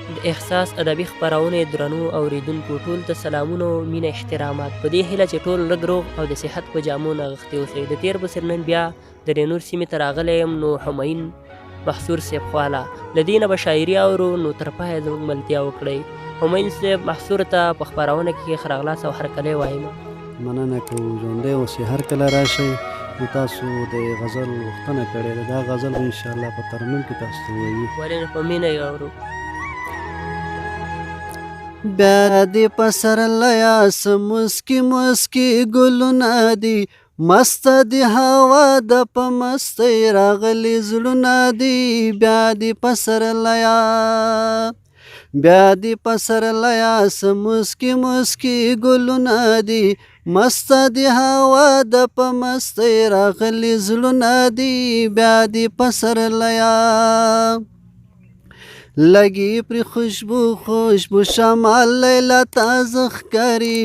د احساس ادبي خپرونې درنو اوریدونکو ټول ته سلامونه او مینه احترامات په دې هیله چې ټول لږ روغ او د صحت په جامو نغښتي اوسئ. د تیر بصر نن بیا د رینور سیمې ته راغلی یم، نو همایون محصور صاحب خواله له دې نه به شاعري اورو، نو تر پایه زموږ ملتیا وکړئ. همایون صاحب محصور ته په خپرونه کې ښه راغلاست او هرکلی وایم. مننه کوو، ژوندی اوسئ، هر کله راشئ. نو تاسو د غزل غوښتنه کړې ده، دا غزل به انشاءالله په ترنم کې تاسو ته ووایو. ولې نه په مینه یې اورو. بیا دې په سرلیه څه مسکي مسکي ګلونه دي، مسته دي هوا ده په مستۍ راغلي زړونه دي. بیا دې په سرلیه څه مسکي مسکي ګلونه دي، مسته دي هوا ده په مستۍ راغلي زړونه دي. بیا دې په سرلیه لګي پرې خوشبو شمال لیلا تازه ښکاري،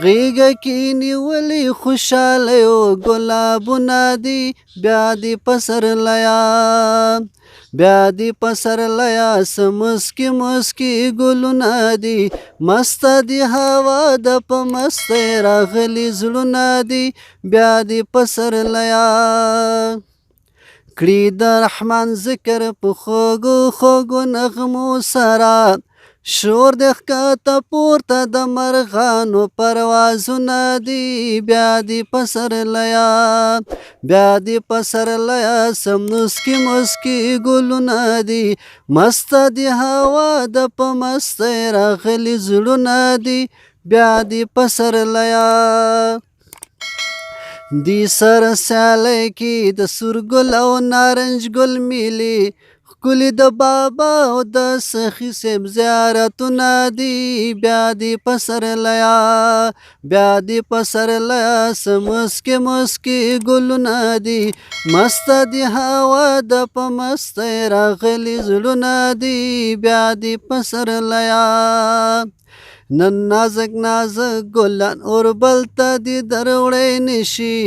غیږه کې نیولې خوشحاله او ګلابونه دي. بیا دې په سرلیه څه مسکي مسکي ګلونه دي، مسته دي هوا ده په مستۍ راغلي زړونه دي. بیا دې په سرلیه کړي د رحمان ذکر په خوږو خوږو نغمو سره، شور د ښکته پورته د مرغانو پروازونه دي. بیا دې په سرلیه څه مسکي مسکي ګلونه دي، مسته دي هوا ده په مستۍ راغلي زړونه دي. بیا دې په سرلیه دی سر سیالی کی د سورګل او نارنج ګل میلی، ښکلي د بابا او د سخي صاحب زیارتونه دي. بیا دې په سرلیه څه مسکي مسکي ګلونه دي، مسته دي هوا ده په مستۍ راغلي زړونه دي. بیا دې په سرلیه نن نازک ګلان اوربل ته دې دروړی نشي،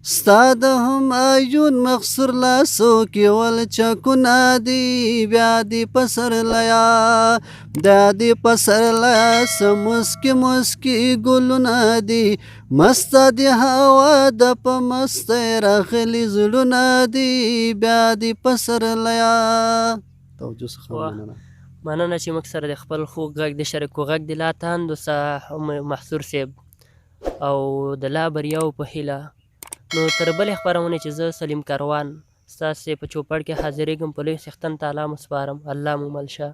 ستا د همایون مقصور لاسو کې ولچکونه دي. بیا دې په سرلیه څه مسکي مسکي ګلونه دي، مسته دي هوا ده په مستۍ راغلي زړونه دي. بیا دې په سرلیه توجه څخه مننه. مننه چې موږ سره د خپل خوږ غږ د شریکو غږ د لا تاند محصور صاحب او د لا بریاو په هیله. نو تر بلې خپرونې چې زه سلیم کاروان ستاسې په چوپړ کې حاضرېږم، په لوی څښتن تعالی مو سپارم. الله مو مل شه.